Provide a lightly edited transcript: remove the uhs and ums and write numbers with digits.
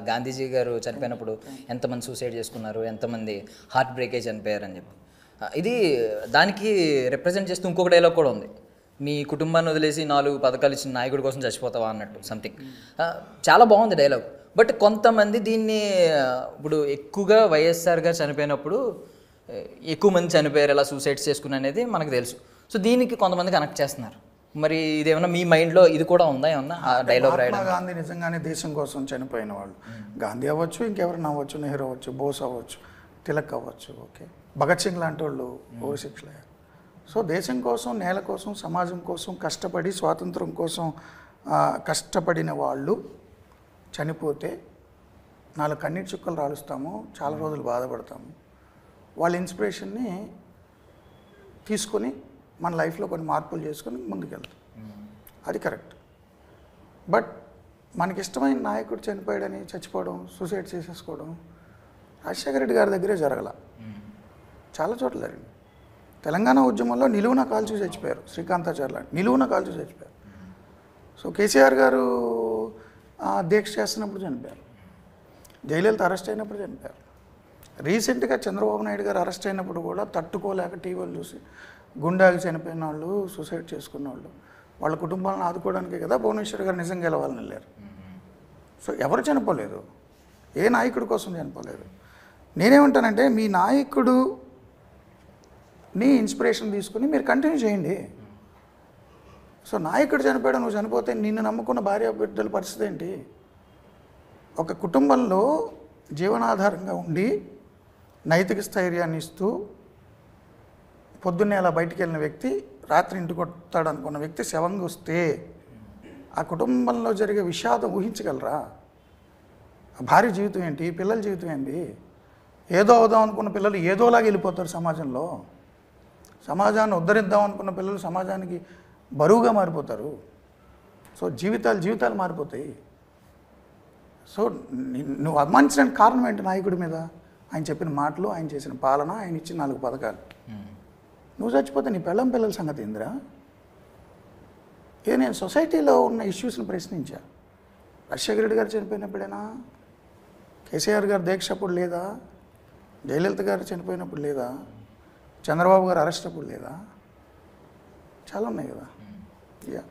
గాంధీజీ గారు చనిపోయినప్పుడు ఎంతమంది సూసైడ్ చేసుకున్నారు, ఎంతమంది హార్ట్ బ్రేకే చనిపోయారని చెప్పి ఇది దానికి రిప్రజెంట్ చేస్తూ ఇంకొక డైలాగ్ కూడా ఉంది. మీ కుటుంబాన్ని వదిలేసి 4 పథకాలు ఇచ్చిన నాయకుడి కోసం చచ్చిపోతావా అన్నట్టు సంథింగ్. చాలా బాగుంది డైలాగ్. బట్ కొంతమంది దీన్ని ఇప్పుడు ఎక్కువగా వైఎస్ఆర్ గారు చనిపోయినప్పుడు ఎక్కువ మంది చనిపోయారు ఇలా సూసైడ్స్ చేసుకుని అనేది మనకు తెలుసు. సో దీనికి కొంతమంది కనెక్ట్ చేస్తున్నారు. మరి ఇదేమన్నా మీ మైండ్లో ఇది కూడా ఉందా ఏమన్నా ఆ డైలాగ్ రాయడం? గాంధీ నిజంగానే దేశం కోసం చనిపోయిన వాళ్ళు, గాంధీ అవ్వచ్చు, ఇంకెవరైనా అవ్వచ్చు, నెహ్రూ అవ్వచ్చు, బోస్ అవ్వచ్చు, తిలక్ అవ్వచ్చు, ఓకే, భగత్ సింగ్ లాంటి వాళ్ళు ఓరి శిక్షలు అయ్యారు. సో దేశం కోసం, నేల కోసం, సమాజం కోసం కష్టపడి స్వాతంత్రం కోసం కష్టపడిన వాళ్ళు చనిపోతే 4 కన్నీటి చుక్కలు రాలుస్తాము, చాలా రోజులు బాధపడతాము. వాళ్ళ ఇన్స్పిరేషన్ని తీసుకొని మన లైఫ్లో కొన్ని మార్పులు చేసుకొని ముందుకెళ్తాం. అది కరెక్ట్. బట్ మనకిష్టమైన నాయకుడు చనిపోయాడని చచ్చిపోవడం, సూసైడ్ చేసేసుకోవడం రాజశేఖర రెడ్డి గారి దగ్గరే జరగల, చాలా చోట్ల జరిగింది. తెలంగాణ ఉద్యమంలో నిలువున కాల్చి చచ్చిపోయారు, శ్రీకాంతాచార్య నిలువున కాల్చి చచ్చిపోయారు. సో కేసీఆర్ గారు దీక్ష చేస్తున్నప్పుడు చనిపోయారు, జయలలిత అరెస్ట్ అయినప్పుడు చనిపోయారు. రీసెంట్గా చంద్రబాబు నాయుడు గారు అరెస్ట్ అయినప్పుడు కూడా తట్టుకోలేక టీవీలు చూసి గుండాకి చనిపోయిన వాళ్ళు, సూసైడ్ చేసుకున్న వాళ్ళు, వాళ్ళ కుటుంబాలను ఆదుకోవడానికే కదా భువనేశ్వర్ గారు నిజంగా గెలవాలని వెళ్ళారు. సో ఎవరు చనిపోలేదు, ఏ నాయకుడి కోసం చనిపోలేదు. నేనేమంటానంటే మీ నాయకుడుని ఇన్స్పిరేషన్ తీసుకుని మీరు కంటిన్యూ చేయండి. సో నాయకుడు చనిపోయాడు, నువ్వు చనిపోతే నిన్ను నమ్ముకున్న భార్య బిడ్డల పరిస్థితి ఏంటి? ఒక కుటుంబంలో జీవనాధారంగా ఉండి నైతిక స్థైర్యాన్ని ఇస్తూ పొద్దున్నే అలా బయటికి వెళ్ళిన వ్యక్తి, రాత్రి ఇంటికి కొడతాడు అనుకున్న వ్యక్తి శవంగా వస్తే ఆ కుటుంబంలో జరిగే విషాదం ఊహించగలరా? భార్య జీవితం ఏంటి, పిల్లల జీవితం ఏంటి? ఏదో అవుదాం అనుకున్న పిల్లలు ఏదోలాగా వెళ్ళిపోతారు సమాజంలో. సమాజాన్ని ఉద్ధరిద్దాం అనుకున్న పిల్లలు సమాజానికి బరువుగా మారిపోతారు. సో జీవితాలు మారిపోతాయి. సో నువ్వు అభిమానించడానికి కారణం ఏంటి నాయకుడి మీద? ఆయన చెప్పిన మాటలు, ఆయన చేసిన పాలన, ఆయన ఇచ్చిన 4 పథకాలు. నువ్వు చచ్చిపోతే నీ పిల్లల సంగతి ఏందిరా? ఇది నేను సొసైటీలో ఉన్న ఇష్యూస్ని ప్రశ్నించా. రాజశేఖర రెడ్డి గారు చనిపోయినప్పుడేనా? కేసీఆర్ గారు దీక్ష అప్పుడు లేదా? జయలలిత గారు చనిపోయినప్పుడు లేదా? చంద్రబాబు గారు అరెస్ట్ అప్పుడు లేదా? చాలా ఉన్నాయి కదా. యా